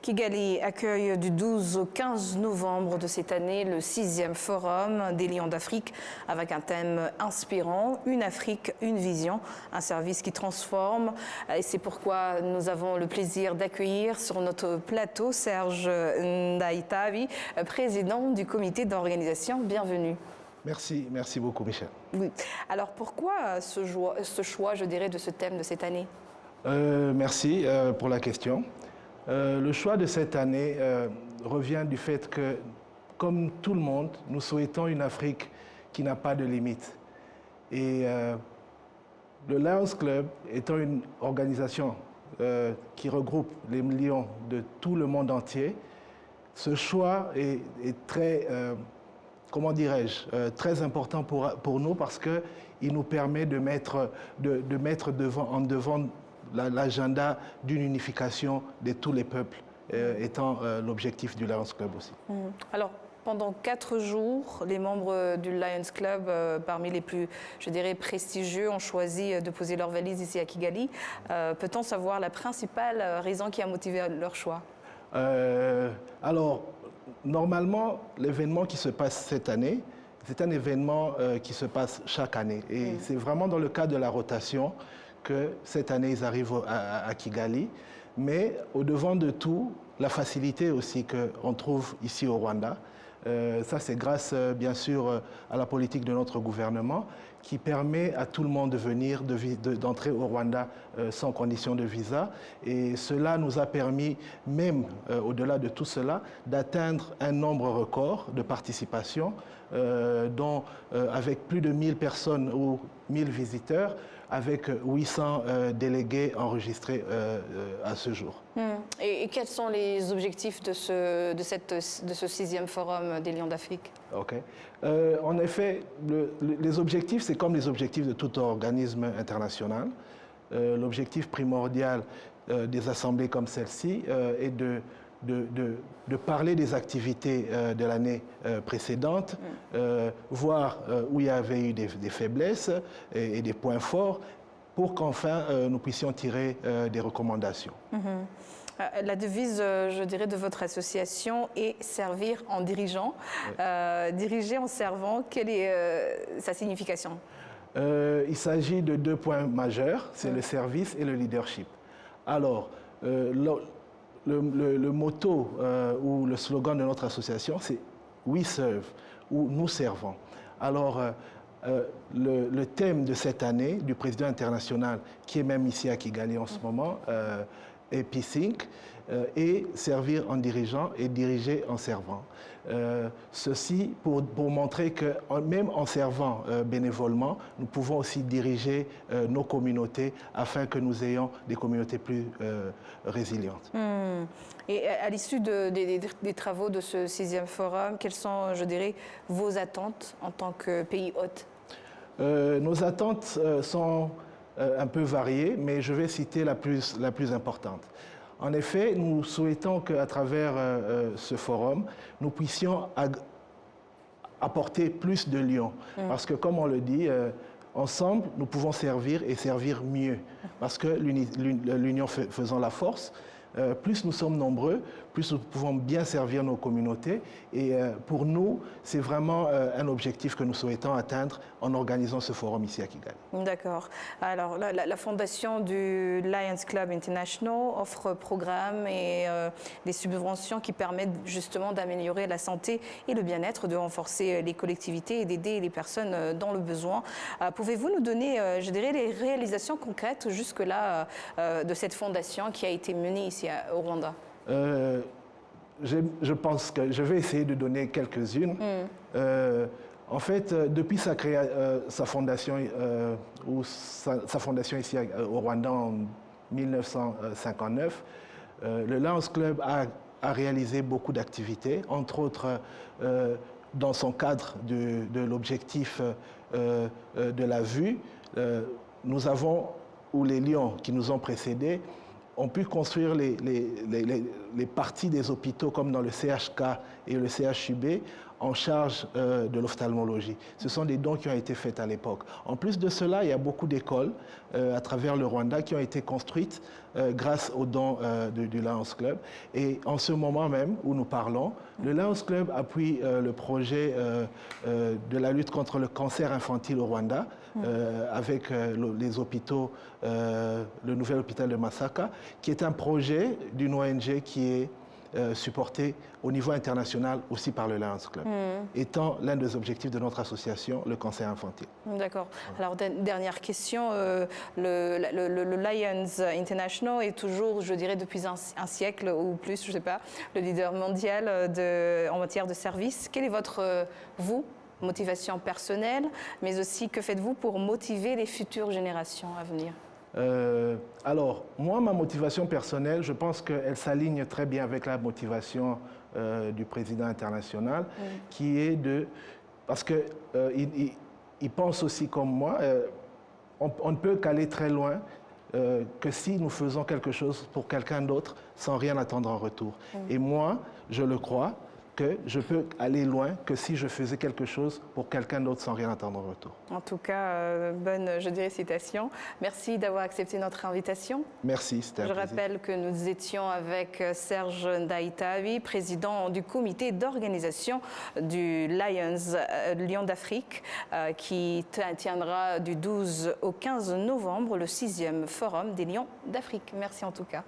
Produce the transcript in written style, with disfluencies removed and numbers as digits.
Kigali accueille du 12 au 15 novembre de cette année le 6e forum des Lions d'Afrique avec un thème inspirant, une Afrique, une vision, un service qui transforme. Et c'est pourquoi nous avons le plaisir d'accueillir sur notre plateau Serge Ndaitavi, président du comité d'organisation. Bienvenue. Merci beaucoup Michel. Oui. Alors pourquoi ce choix, je dirais, de ce thème de cette année? Merci pour la question. Le choix de cette année revient du fait que, comme tout le monde, nous souhaitons une Afrique qui n'a pas de limites. Et le Lions Club étant une organisation qui regroupe les lions de tout le monde entier, ce choix est très, comment dirais-je, très important pour nous parce qu'il nous permet de mettre en devant l'agenda d'une unification de tous les peuples, étant l'objectif du Lions Club aussi. Alors, pendant 4 jours, les membres du Lions Club, parmi les plus, je dirais, prestigieux, ont choisi de poser leurs valises ici à Kigali. Peut-on savoir la principale raison qui a motivé leur choix? Alors, normalement, l'événement qui se passe cette année, c'est un événement qui se passe chaque année. Et c'est vraiment dans le cadre de la rotation que cette année, ils arrivent à Kigali. Mais au-devant de tout, la facilité aussi qu'on trouve ici au Rwanda. Ça, c'est grâce, bien sûr, à la politique de notre gouvernement qui permet à tout le monde de venir, d'entrer au Rwanda sans condition de visa. Et cela nous a permis, même au-delà de tout cela, d'atteindre un nombre record de participation, dont avec plus de 1000 personnes ou 1000 visiteurs, avec 800 délégués enregistrés à ce jour. Et quels sont les objectifs de ce 6e forum des Lions d'Afrique? Ok. En effet, les objectifs, c'est comme les objectifs de tout organisme international. L'objectif primordial des assemblées comme celle-ci est de parler des activités de l'année précédente, voir où il y avait eu des faiblesses et des points forts, pour qu'enfin nous puissions tirer des recommandations. La devise, je dirais, de votre association est servir en dirigeant. Diriger en servant, quelle est sa signification? Il s'agit de 2 points majeurs, c'est le service et le leadership. Alors, le motto ou le slogan de notre association, c'est « We serve » ou « Nous servons ». Alors, le thème de cette année du président international, qui est même ici à Kigali en ce moment, est Peace Inc., et servir en dirigeant et diriger en servant. Ceci pour montrer que même en servant bénévolement, nous pouvons aussi diriger nos communautés afin que nous ayons des communautés plus résilientes. Et à l'issue des travaux de ce 6e forum, quelles sont, je dirais, vos attentes en tant que pays hôte? Nos attentes sont un peu variées, mais je vais citer la plus importante. En effet, nous souhaitons qu'à travers ce forum, nous puissions apporter plus de lions. Parce que, comme on le dit, ensemble, nous pouvons servir et servir mieux. Parce que l'union faisant la force, plus nous sommes nombreux, plus nous pouvons bien servir nos communautés. Et pour nous, c'est vraiment un objectif que nous souhaitons atteindre en organisant ce forum ici à Kigali. D'accord. Alors, la fondation du Lions Club International offre programmes et des subventions qui permettent justement d'améliorer la santé et le bien-être, de renforcer les collectivités et d'aider les personnes dans le besoin. Pouvez-vous nous donner, je dirais, les réalisations concrètes jusque-là de cette fondation qui a été menée ici au Rwanda? Je pense que je vais essayer de donner quelques-unes. En fait, depuis sa fondation ici au Rwanda en 1959, le Lions Club a réalisé beaucoup d'activités, entre autres dans son cadre de l'objectif de la vue. Nous avons, ou les lions qui nous ont précédés, ont pu construire les parties des hôpitaux comme dans le CHK et le CHUB en charge de l'ophtalmologie. Ce sont des dons qui ont été faits à l'époque. En plus de cela, il y a beaucoup d'écoles à travers le Rwanda qui ont été construites grâce aux dons du Lions Club. Et en ce moment même où nous parlons, le Lions Club appuie le projet de la lutte contre le cancer infantile au Rwanda avec les hôpitaux, le nouvel hôpital de Masaka, qui est un projet d'une ONG qui est supporté au niveau international aussi par le Lions Club, étant l'un des objectifs de notre association, le cancer infantile. D'accord. Alors, dernière question, le Lions International est toujours, je dirais, depuis un siècle ou plus, je ne sais pas, le leader mondial en matière de services. Quelle est votre, motivation personnelle, mais aussi que faites-vous pour motiver les futures générations à venir? Alors, moi, ma motivation personnelle, je pense qu'elle s'aligne très bien avec la motivation du président international, qui est de... Parce qu'il pense aussi comme moi, on ne peut qu'aller très loin que si nous faisons quelque chose pour quelqu'un d'autre sans rien attendre en retour. Et moi, je le crois, que je peux aller loin que si je faisais quelque chose pour quelqu'un d'autre sans rien attendre en retour. En tout cas, bonne, je dirais, citation. Merci d'avoir accepté notre invitation. Merci, c'était un plaisir. Je rappelle que nous étions avec Serge Ndaitawi, président du comité d'organisation du Lion d'Afrique, qui tiendra du 12 au 15 novembre le 6e forum des Lions d'Afrique. Merci en tout cas.